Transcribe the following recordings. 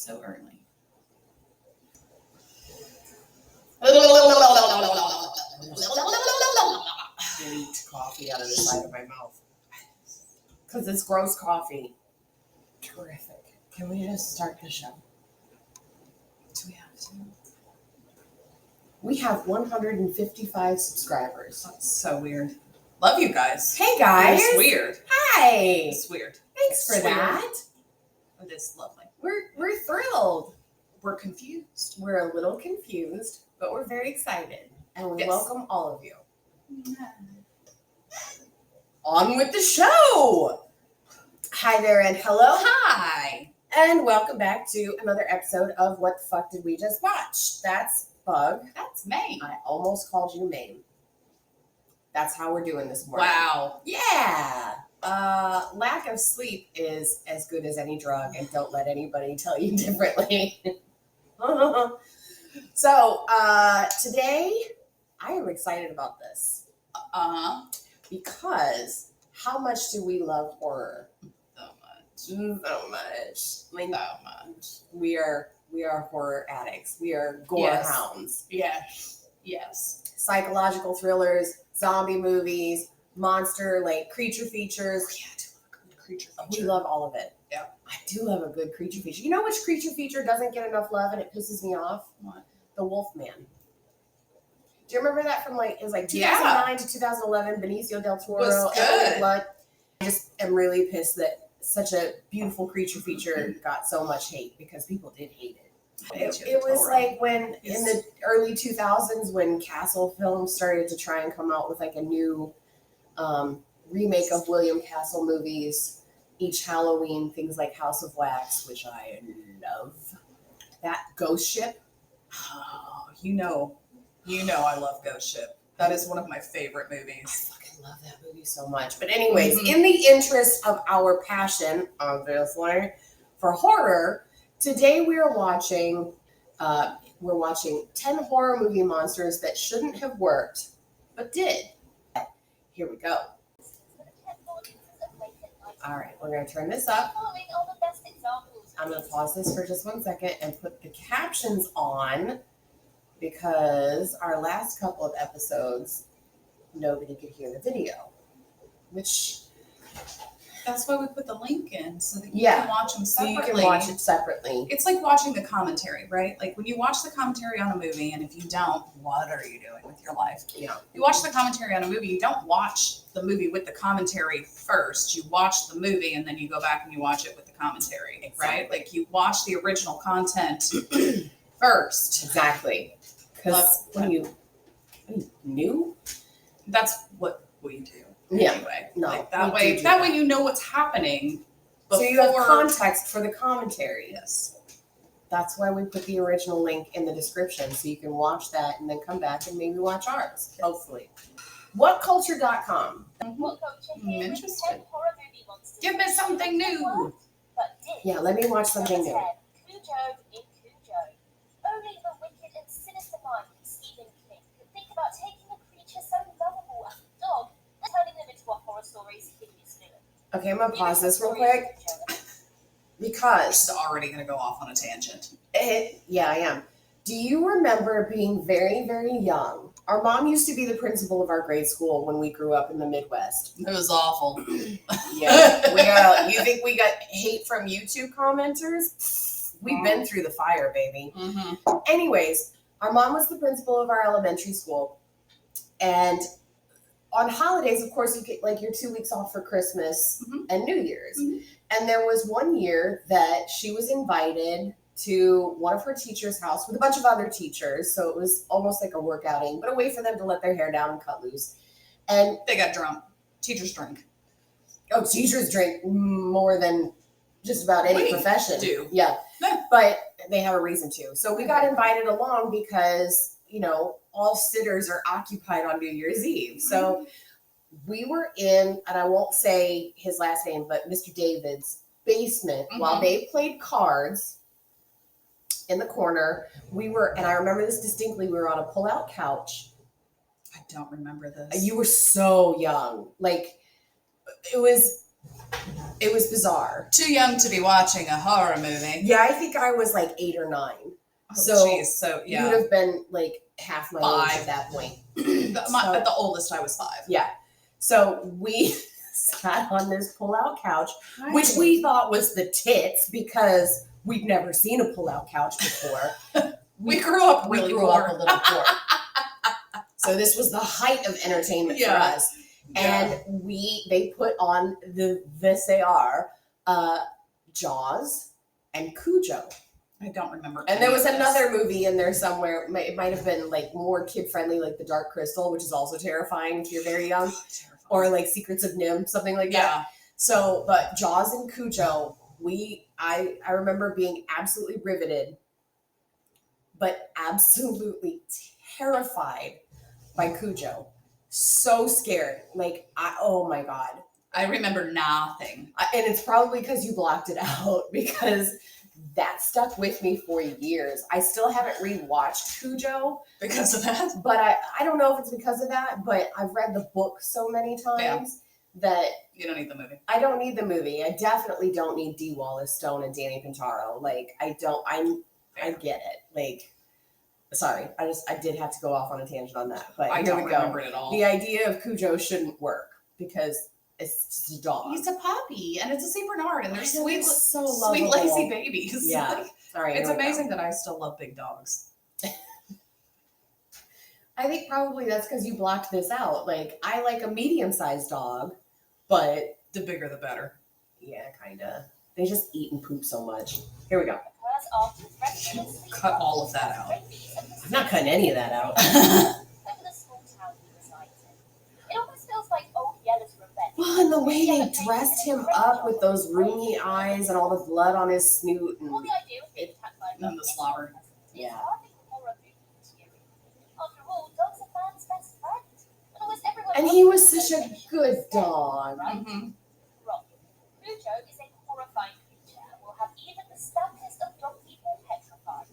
So early. Leaked coffee out of the side of my mouth. Because it's gross coffee. Terrific. Can we just start the show? Do we have to? We have 155 subscribers. That's so weird. Love you guys. Hey guys. It's weird. Hi. It's weird. Thanks for It's weird. that. It is lovely. We're thrilled. We're confused. We're a little confused, but we're very excited. And we welcome all of you. On with the show. Hi there and hello. Hi. And welcome back to another episode of What the Fuck Did We Just Watch? That's Bug. That's May. I almost called you Maine. That's how we're doing this morning. Wow. Yeah. Lack of sleep is as good as any drug, and don't let anybody tell you differently. So, today I am excited about this. Because how much do we love horror? So much. So much. I mean, So much. we are horror addicts. We are gore hounds. Yes. Yes. Psychological thrillers, zombie movies, monster, like creature features. Yeah, I do love a good creature We feature. love all of it. Yeah. I do love a good creature feature. You know which creature feature doesn't get enough love and it pisses me off? What? The Wolfman. Do you remember that from it was like 2009 Yeah. to 2011, Benicio del Toro, Was Emily good. Blunt. I just am really pissed that such a beautiful creature feature got so much hate because people did hate it. It was like when in the early 2000s when Castle Films started to try and come out with like a new remake of William Castle movies each Halloween, things like House of Wax, which I love. That Ghost Ship. Oh, you know I love Ghost Ship. That is one of my favorite I movies. fucking love that movie so much. But anyways, in the interest of our passion, obviously, for horror, today we are watching 10 horror movie monsters that shouldn't have worked, but did. Here we go. All right, we're going to turn this up. I'm going to pause this for just 1 second and put the captions on because our last couple of episodes, nobody could hear the video, which... That's why we put the link in so that you Yeah. can watch them So separately. you can watch it separately. It's like watching the commentary, right? Like when you watch the commentary on a movie, and if you don't, what are you doing with your life? Yeah. You watch the commentary on a movie, you don't watch the movie with the commentary first. You watch the movie and then you go back and you watch it with the commentary, right? Like you watch the original content first. Exactly. Because when you new, That's what we do. Yeah. Anyway, No, like that we way, do that way you know what's happening. so you have before- context for the commentary. Yes. That's why we put the original link in the description so you can watch that and then come back and maybe watch ours. Hopefully. WhatCulture.com. What culture here with Interesting. 10 horror movie monsters. Give me something new. But did. Yeah, let me watch something new. Number 10, Cujo in Cujo. Only the wicked and sinister mind Stephen King could think about taking a creature so lovable as a dog and turning them into a horror story's hideous villain. Okay, I'm going to pause this real quick because It's already going to go off on a tangent. I am. Do you remember being very, very young? Our mom used to be the principal of our grade school when we grew up in the Midwest. It was awful. Yeah, you think we got hate from YouTube commenters? We've been through the fire, baby. Mm-hmm. Anyways, our mom was the principal of our elementary school. And on holidays, of course, you get like your 2 weeks off for Christmas and New Year's. And there was one year that she was invited to one of her teachers' house with a bunch of other teachers. So it was almost like a work outing, but a way for them to let their hair down and cut loose. And They got drunk. Teachers drink. teachers drink more than just about any We profession. do. Yeah. Yeah. But they have a reason to. So we got invited along because, all sitters are occupied on New Year's Eve. So we were in, and I won't say his last name, but Mr. David's basement while they played cards in the corner. And I remember this distinctly, we were on a pull-out couch. I don't remember this. You were so young. Like, it was It was bizarre. Too young to be watching a horror movie. Yeah, I think I was like 8 or 9. Oh, So, geez. So You yeah, would have been like half my age 5. at that point. At the oldest, I was 5. Yeah. So we sat on this pull-out couch, which we thought was the tits because we'd never seen a pull-out couch before. we grew up really we grew poor. up a little poor. So this was the height of entertainment for Yeah. us. And they put on the VCR, Jaws and Cujo. I don't remember. And there any was of this. another movie in there somewhere. It might have been like more kid-friendly, like The Dark Crystal, which is also terrifying if you're very young. Terrifying. Or like Secrets of Nim, something like that. Yeah. So, but Jaws and Cujo, I remember being absolutely riveted, but absolutely terrified by Cujo. So scared. Like, oh my God. I remember nothing. And it's probably because you blocked it out, because that stuck with me for years. I still haven't rewatched Cujo. Because of that? But I don't know if it's because of that, but I've read the book so many times that You don't need the movie. I don't need the movie. I definitely don't need Dee Wallace Stone and Danny Pintaro. Like, I get it. Like, sorry, I did have to go off on a tangent on that, but I here don't we go. remember it at all. The idea of Cujo shouldn't work because it's just a dog. He's a puppy, and it's a Saint Bernard, and they're I know, sweet, it's so sweet, lovable. lazy babies. Yeah. Like, All right, it's here we go. amazing that I still love big dogs. I think probably that's because you blocked this out. Like, I like a medium-sized dog, but The bigger, the better. yeah, kind of. They just eat and poop so much. Here we go. Cut all of that out. I'm not cutting any of that out. It almost feels like old Yella's revenge. Well, and the way they dressed him up with those roomy eyes and all the blood on his snoot. And Well, the idea of being attacked by a And the slobber. Yeah. hardly horror movie material. After all, dogs are man's best friend. And almost everyone And wants he to was be such a so good scared, dog. Right? Mm-hmm. Wrong. Cujo is a horrifying creature and will have even the stoutest of dog people petrified.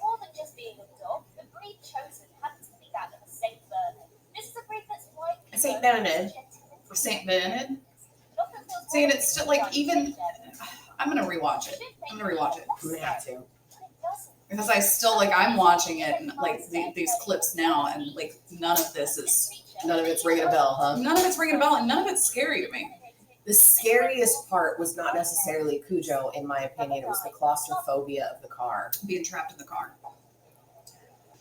More than just being a dog, the breed chosen happens to be that of a Saint Bernard. This is a breed that's widely Saint known Bernard. for gentility. Saint Bernard. It often feels See, and more it's still like like even. Saint I'm gonna rewatch it. I'm gonna rewatch it I'm gonna have to. Bernard, but it doesn't. because I still like I'm watching it and like these clips now, and like none of this is None of it's ringing a bell, huh? none of it's ringing a bell, and none of it's scary to me. The scariest part was not necessarily Cujo, in my opinion. It was the claustrophobia of the car. Being trapped in the car.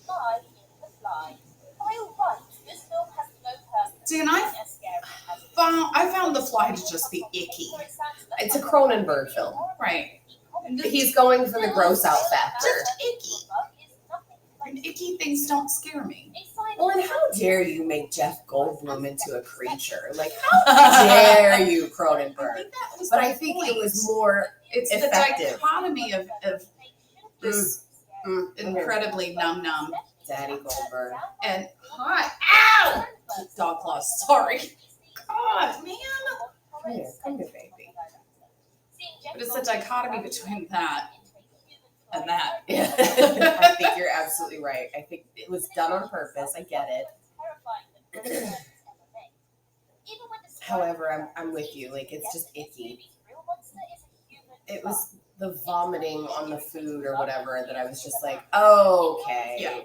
Fly in the fly. By all rights, this film has no purpose. See, and I as scary as it I found The Fly to just be icky. It's a Cronenberg film. Right. And He's going for the gross out factor. Just icky. And icky things don't scare me. Well, and how dare you make Jeff Goldblum into a creature? Like, how dare you, Cronenberg? But I think it was more It's effective. the dichotomy of this incredibly numb Daddy Goldberg. and hot. Ow! Dog claws. Sorry. God, man. Come here, baby. But it's the dichotomy between that and that. Yeah, I think you're absolutely right. I think it was done on purpose. I get it. However, I'm with you. Like, it's just icky. It was the vomiting on the food or whatever that I was just like, okay. Yeah.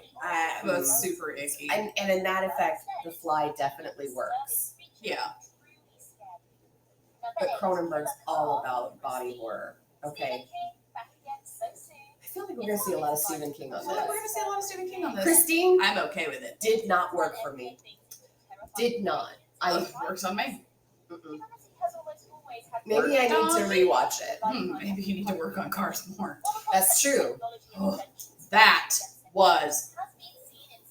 It was super icky. And in that effect, The Fly definitely works. Yeah. But Cronenberg's all about body horror. Okay. I feel like we're going to see a lot of Stephen King on I feel like we're this. gonna see a lot of Stephen King on this. Christine I'm okay with it. did not work for me. Did not. It works on me. Mm-mm. Maybe I need to rewatch it. Maybe you need to work on cars more. That's true. Oh, that was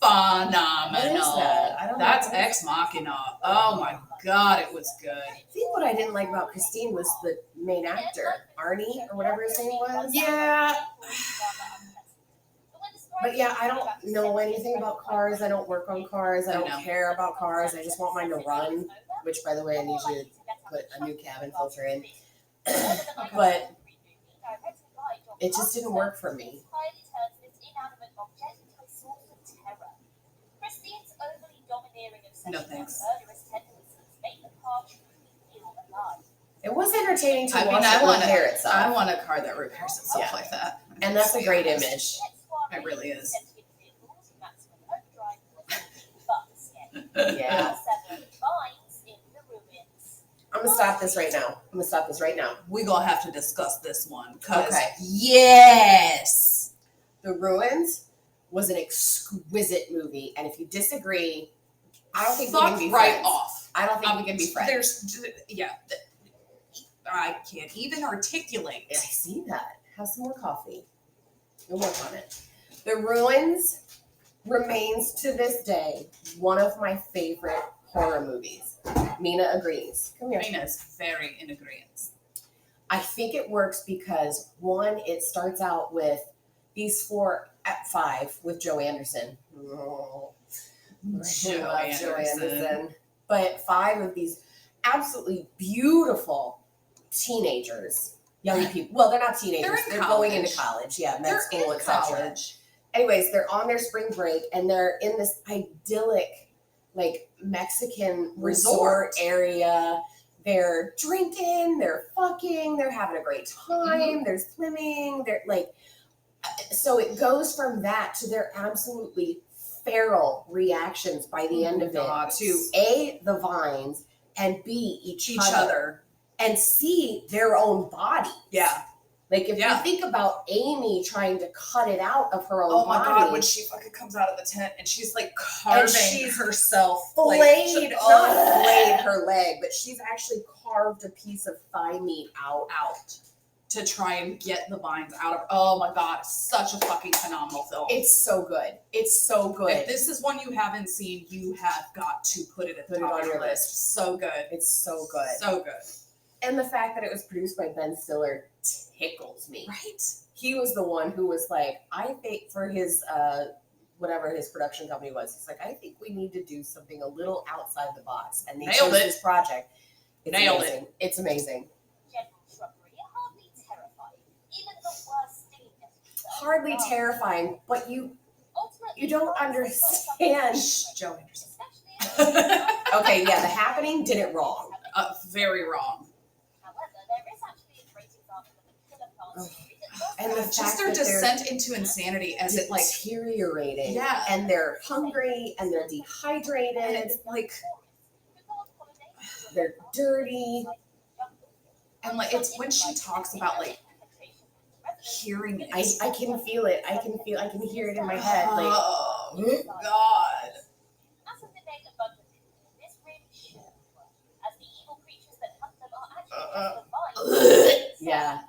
phenomenal. What is that? I don't know. That's Ex Machina. Oh my god, it was good. I think what I didn't like about Christine was the main actor, Arnie, or whatever his name was. Yeah. But yeah, I don't know anything about cars. I don't work on cars. I don't care about cars. I just want mine to run, which, by the way, I need you to put a new cabin filter in. But it just didn't work for me. No thanks. It was entertaining to I mean, watch I it want repair itself. I want a car that repairs itself Yeah. like that. And that's a great image. It really is. Yeah. I'm gonna stop this right now. We gonna have to discuss this one. Cause Okay. yes. The Ruins was an exquisite movie, and if you disagree, I don't think we can be right friends. off. I don't think we can be friends. I can't even articulate. I see that. Have some more coffee. You'll work on it. The Ruins remains to this day one of my favorite horror movies. Mina agrees. Come here. Mina's very in agreement. I think it works because one, it starts out with these 4 at 5 with Joe Anderson. Oh, I love Joe Anderson. But 5 of these absolutely beautiful teenagers, young people. Well, they're not teenagers. They're going into college. Yeah, med school, etc. Anyways, they're on their spring break and they're in this idyllic, like Mexican resort area. They're drinking, they're fucking, they're having a great time, they're swimming, they're like, so it goes from that to their absolutely feral reactions by the end of it to A, the vines, and B, each other, and C, their own body. Yeah. Like if you think about Amy trying to cut it out of her own body. Oh my God, when she fucking comes out of the tent and she's like carving herself. Flayed, not flayed her leg, but she's actually carved a piece of thigh meat out to try and get the vines out of. Oh my God, such a fucking phenomenal film. It's so good. It's so good. If this is one you haven't seen, you have got to put it at the top of your list. So good. It's so good. So good. And the fact that it was produced by Ben Stiller tickles me. Right? He was the one who was like, I think for his whatever his production company was, he's like, I think we need to do something a little outside the box. And they chose this project. It's amazing. It's amazing. Hardly terrifying, but you don't understand. Joe Anderson. Okay, yeah, The Happening did it wrong. Very wrong. And the just their descent into insanity as it like deteriorating. Yeah. And they're hungry and they're dehydrated. And it's like they're dirty. And like it's when she talks about like hearing it. I can feel it. I can hear it in my head. Like, oh God. Yeah.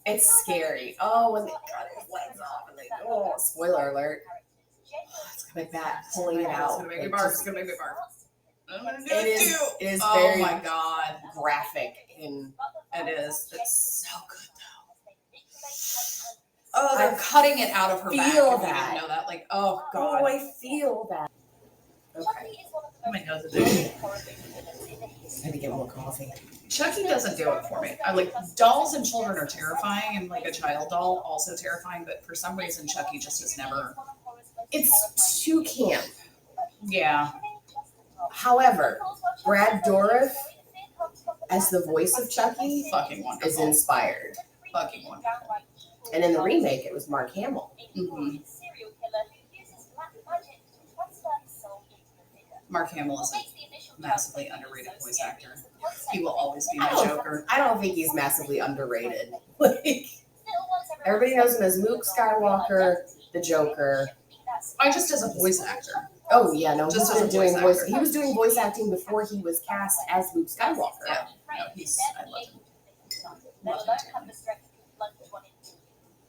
It's scary. Oh, when they cut his legs off and they spoiler alert. It's gonna make that pulling it out. It's gonna make me barf. It's gonna make me barf. I'm gonna do it too. It is oh very my God. graphic in it is. It's so good though. Oh, they're cutting it out of her back. Feel If that. you didn't know that. Like, oh God. Oh, I feel that. Okay. Oh my nose is itchy. I had to get more coffee. Chucky doesn't do it for me. I like dolls and children are terrifying, and like a child doll also terrifying. But for some reason, Chucky just has never. It's too camp. Yeah. However, Brad Dourif as the voice of Chucky Fucking wonderful. is inspired. Fucking wonderful. And in the remake, it was Mark Hamill. Mm-hmm. Mark Hamill is a massively underrated voice actor. He will always be my Joker. I don't think he's massively underrated. Like, everybody knows him as Luke Skywalker, the Joker. Just as a voice actor. Oh yeah, no, Just he's as been a doing voice voice. actor. He was doing voice acting before he was cast as Luke Skywalker. Yeah. No, I love him. Love him too.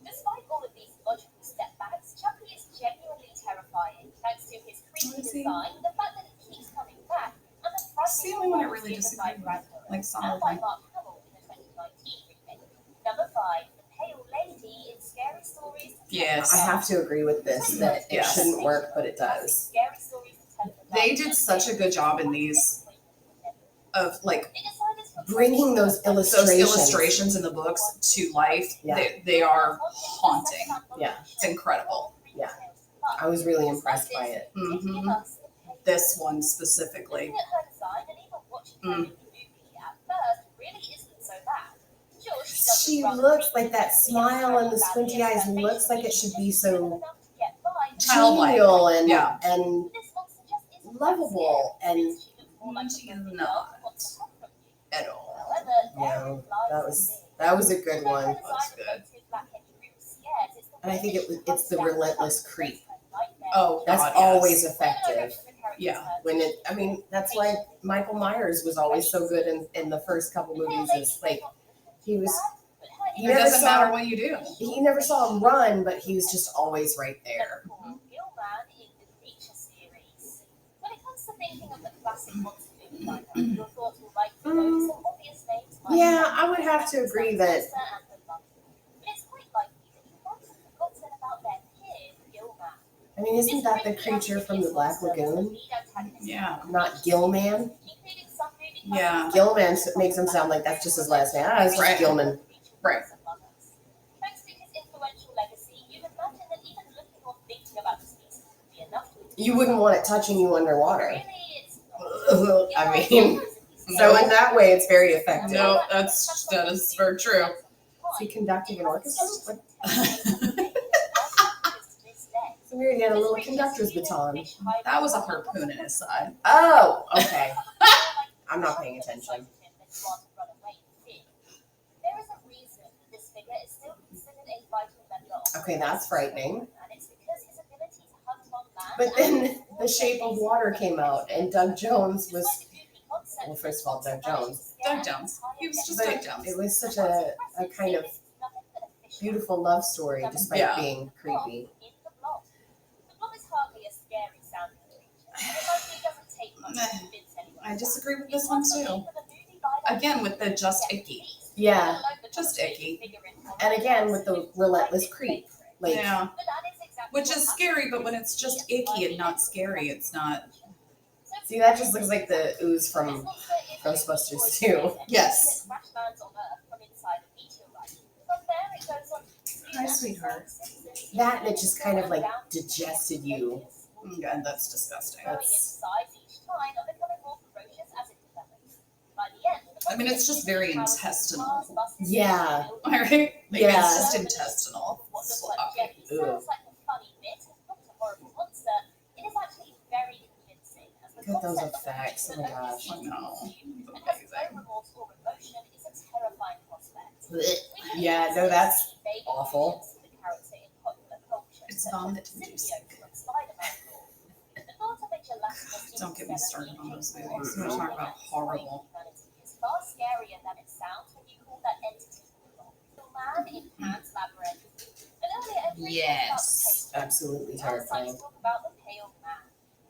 Despite all of these logical setbacks, Chucky is genuinely terrifying thanks to his creepy design, the fact that it keeps coming back, and the That's the only one I really disagree with. Like solidly. Mark Hamill in the 2019 remake. Number 5, the Pale Lady in Scary Stories. Yes. I have to agree with this that it Yes. shouldn't work, but it does. Scary Stories of They did such a good job in these of like Bringing those those illustrations. illustrations in the books to life. Yeah. They are haunting. Yeah. It's incredible. Yeah. I was really impressed by it. Mm-hmm. This one specifically. Looking at her design and even watching her in the movie at first really isn't so she looks like that smile and the squinty eyes looks like it should be so Childlike. genial and Yeah. and lovable and She is not at all. no, that was a good one. That's good. And I think it's the relentless creep. Oh, That's God, always yes. effective. Yeah. That's why Michael Myers was always so good in the first couple movies. Is like you It never doesn't matter saw what you do. you never saw him run, but he was just always right there. When it comes to thinking of the classic monster movie lineup, your thoughts will likely go to some obvious names like Yeah, I would have to agree that but it's quite likely that you might have forgotten about their kid, Gilman. isn't that the creature from the Black Lagoon? Yeah. Not Gilman. Yeah. Gilman makes him sound like that's just his last name. It's just Right. Gilman. Right. Thanks to his influential legacy, you'd imagine that even looking or thinking about the species would be enough to You wouldn't want it touching you underwater. Really, it's not. I mean, so in that way, it's very effective. No, that is very true. Is he conducting an orchestra? So weird, he had a little conductor's baton. That was a harpoon in his side. Oh, okay. I'm not paying attention. There is a reason that this figure is still considered a vital member of Okay, that's frightening. and it's because his ability to hunt on land But then The Shape of Water came out, and Doug Jones was, well, first of all, Doug Jones. Doug Jones. He was just But Doug Jones. it was such a kind of beautiful love story, despite Yeah. being creepy. The blob is hardly a scary sounding creature, and it likely doesn't take much to convince anyone. I disagree with this one too. Again, with the just icky. Yeah, Just icky. and again with the relentless creep. Like, Yeah. Which is scary, but when it's just icky and not scary, it's not. see, that just looks like the ooze from Ghostbusters 2. Yes. Hi, sweetheart. That and it just kind of like digested you. Yeah, that's disgusting. I mean, it's just very intestinal. Yeah. All right? Like, Yeah. It's just intestinal. Sloppy. Ugh. Sounds like a funny bit, not a horrible monster. It is actually very convincing. As the Look at those concept of effects. a Oh my gosh. I know. and has no remorse or emotion is a terrifying prospect. Blech. Yeah, no, that's awful. It's vomit-inducing. Don't get me started on those movies. We're talking about horrible. It's far scarier than it sounds when you call that entity the man in Pan's Labyrinth. And earlier, everyone Yes, talked about the pale absolutely man. Now it's time terrifying. to talk about the pale man.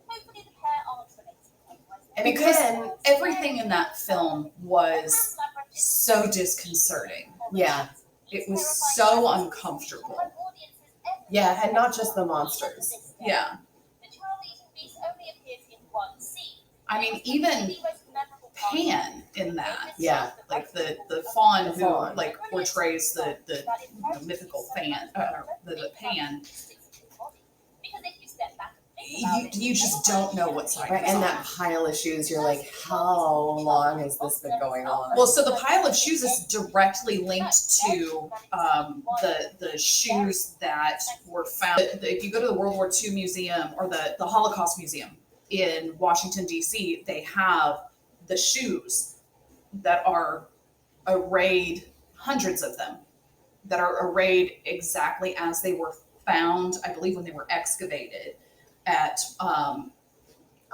Hopefully the pair aren't related. And Because again, everything in that film was so disconcerting. Yeah. It was so uncomfortable. Yeah, and not just the monsters. Yeah. The child-eating beast only appears in one scene. I mean, even Pan in that. Yeah. Like the fawn The who fawn. like portrays the mythical fan, the Pan. You just don't know what side. Right, is and on. that pile of shoes, you're like, how long has this been going on? Well, so the pile of shoes is directly linked to the shoes that were found. If you go to the World War II Museum or the Holocaust Museum in Washington, D.C., they have the shoes that are arrayed, hundreds of them, that are arrayed exactly as they were found, I believe, when they were excavated at I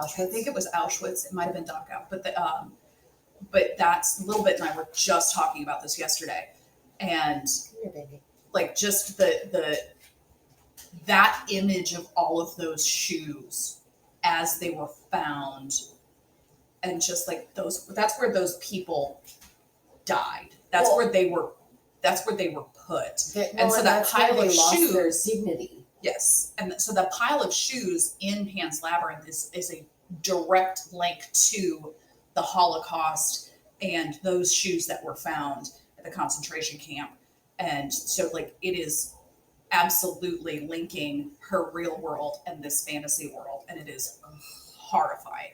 think it was Auschwitz. It might have been Dachau, but that's a little bit. And I were just talking about this yesterday, and Here, baby. like just the that image of all of those shoes as they were found, and just like those. That's where those people died. That's Well, where they were. That's where they were put. And so that that's why pile they of lost their shoes- dignity. Yes, and so the pile of shoes in Pan's Labyrinth is a direct link to the Holocaust and those shoes that were found at the concentration camp. And so like it is absolutely linking her real world and this fantasy world, and it is horrifying.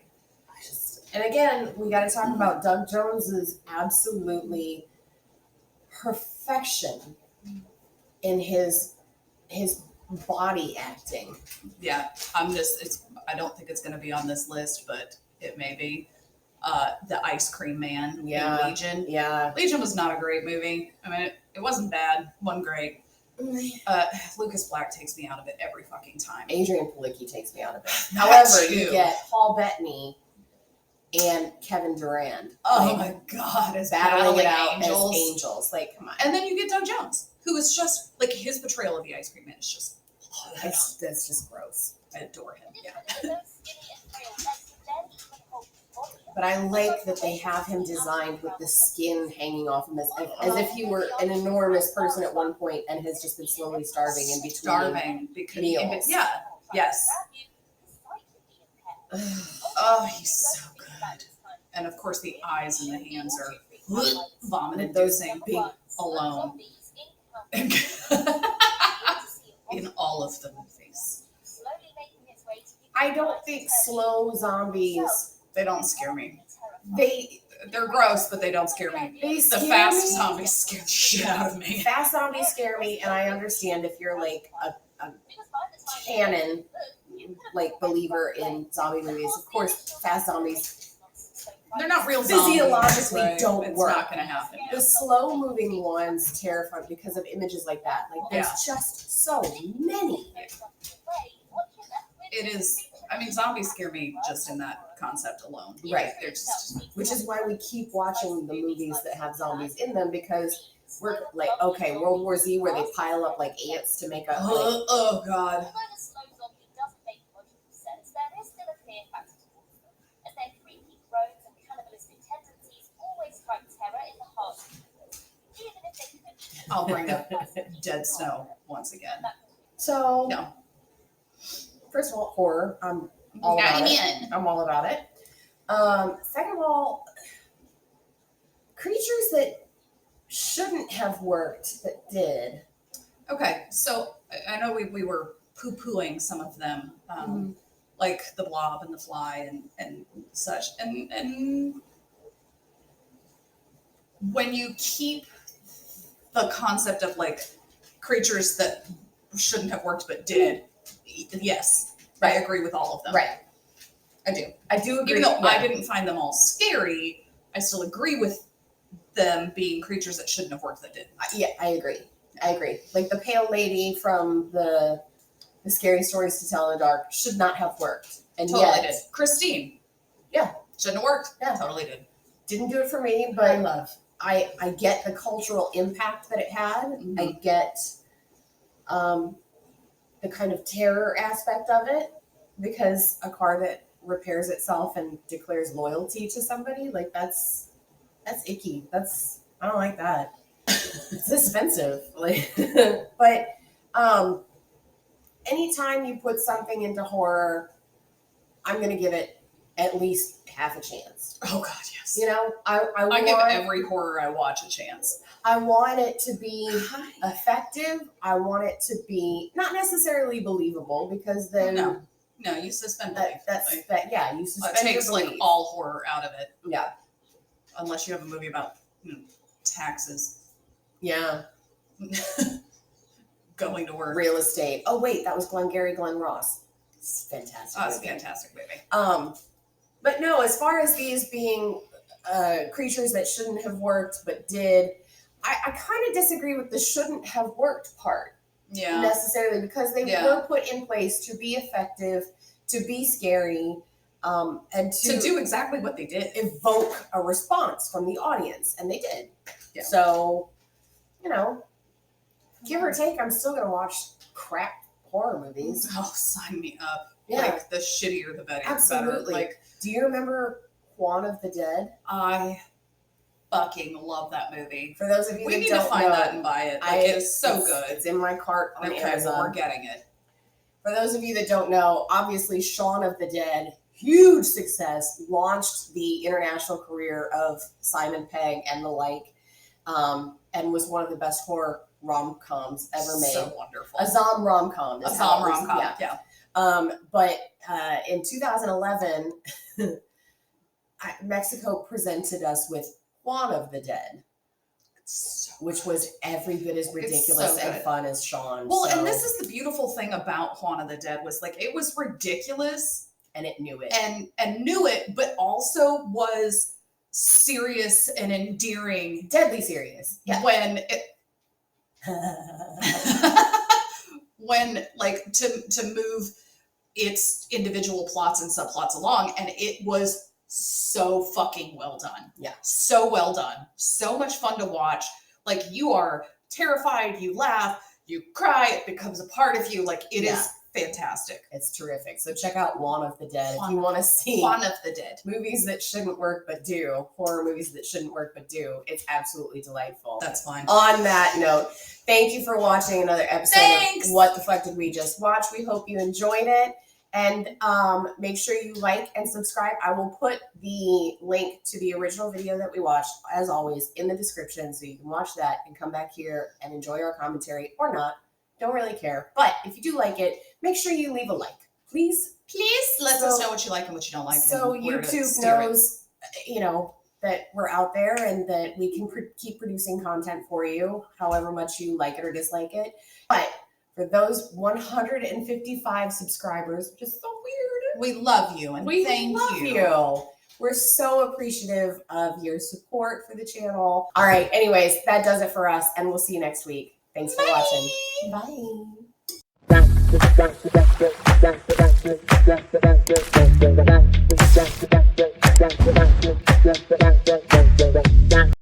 And again, we got to talk about Doug Jones is absolutely perfection in his body acting. Yeah, I don't think it's going to be on this list, but it may be. The Ice Cream Man in Legion. Yeah. Legion was not a great movie. I mean, it wasn't bad, wasn't great. Lucas Black takes me out of it every fucking time. Adrian Palicki takes me out of it. However, too. you get Paul Bettany and Kevin Durand. Oh my God, as battling it out angels. as angels. Like, come on. And then you get Doug Jones, who is just like his portrayal of the Ice Cream Man is just. That's just gross. I adore him. Yeah. But I like that they have him designed with the skin hanging off him as if he were an enormous person at one point and has just been slowly starving in between. Starving because meals. Yeah. Yes. Oh, he's so good. And of course, the eyes and the hands are vomit Those inducing big alone in all of the movies. I don't think slow zombies. They don't scare me. They're gross, but they don't scare me. The fast zombies scare the shit out of me. Fast zombies scare me, and I understand if you're like a canon like believer in zombie movies. Of course, fast zombies, they're not real zombies. Physiologically Right? don't It's work. not going to happen. The slow moving ones terrify because of images like that. Like there's just so many. It is. I mean, zombies scare me just in that concept alone. Right. They're just. Which is why we keep watching the movies that have zombies in them, because we're like, okay, World War Z, where they pile up like ants to make a. Oh God. I'll bring up Dead Snow once again. So, No. First of all, horror. I'm all about it. I'm all about it. Second of all, creatures that shouldn't have worked but did. Okay, so I know we were poo-pooing some of them, like the Blob and the Fly and such, and when you keep the concept of like creatures that shouldn't have worked but did, yes, I agree with all of them. Right. I do agree. Even though I didn't find them all scary, I still agree with them being creatures that shouldn't have worked that did. Yeah, I agree. Like the pale lady from the Scary Stories to Tell in the Dark should not have worked. And Totally yet, did. Christine. Yeah. Shouldn't have worked. Yeah. Totally did. Didn't do it for me, but I get the cultural impact that it had. Mm-hmm. I get the kind of terror aspect of it, because a car that repairs itself and declares loyalty to somebody, like that's icky. I don't like that. It's expensive. Like, but anytime you put something into horror, I'm gonna give it at least half a chance. Oh God, yes. You know, I give every horror I watch a chance. I want it to be effective. I want it to be not necessarily believable, because then no, you suspend belief. You suspend It takes your belief. like all horror out of it. Yeah. Unless you have a movie about taxes. Yeah. Going to work. Real estate. Oh wait, that was Glenn Ross. It's fantastic. Oh, it's a fantastic movie. But no, as far as these being creatures that shouldn't have worked but did, I kind of disagree with the shouldn't have worked part. Yeah. Necessarily, because they were put in place to be effective, to be scary, and to do exactly what they did. Evoke a response from the audience, and they did. Yeah. So, give or take, I'm still gonna watch crap horror movies. Oh, sign me up. Yeah. Like, the shittier the better. Absolutely. Like, do you remember Shaun of the Dead? I fucking love that movie. For those of you we that need don't to find know, that and buy it. Like, it is so good. It's in my cart on Amazon. Well, we're getting it. For those of you that don't know, obviously Shaun of the Dead, huge success, launched the international career of Simon Pegg and the like, and was one of the best horror rom-coms ever made. So wonderful. A Zom rom-com. A Zom rom-com, yeah. But in 2011, Mexico presented us with Shaun of the Dead. which was every bit as so ridiculous and good. fun as Shaun. Well, so, and this is the beautiful thing about Juan of the Dead was like it was ridiculous and it knew it. and knew it, but also was serious and endearing. Deadly serious. Yeah. When it, when like to move its individual plots and subplots along, and it was so fucking well done. Yeah. So well done. So much fun to watch. Like you are terrified, you laugh, you cry, it becomes a part of you. Like it is fantastic. It's terrific. So check out Juan of the Dead if you Juan want to see Juan of the Dead. movies that shouldn't work but do, horror movies that shouldn't work but do. It's absolutely delightful. That's fine. On that note, thank you for watching another episode Thanks. of What the Fuck Did We Just Watch? We hope you enjoyed it. And make sure you like and subscribe. I will put the link to the original video that we watched, as always, in the description so you can watch that and come back here and enjoy our commentary or not. Don't really care. But if you do like it, make sure you leave a like. Please. Please let us know what you like and what you don't like. So and where to YouTube steer it. knows, that we're out there and that we can keep producing content for you, however much you like it or dislike it. But for those 155 subscribers, which is so weird, We love you and we thank love you. you. We're so appreciative of your support for the channel. All right. Anyways, that does it for us, and we'll see you next week. Thanks for watching. Bye.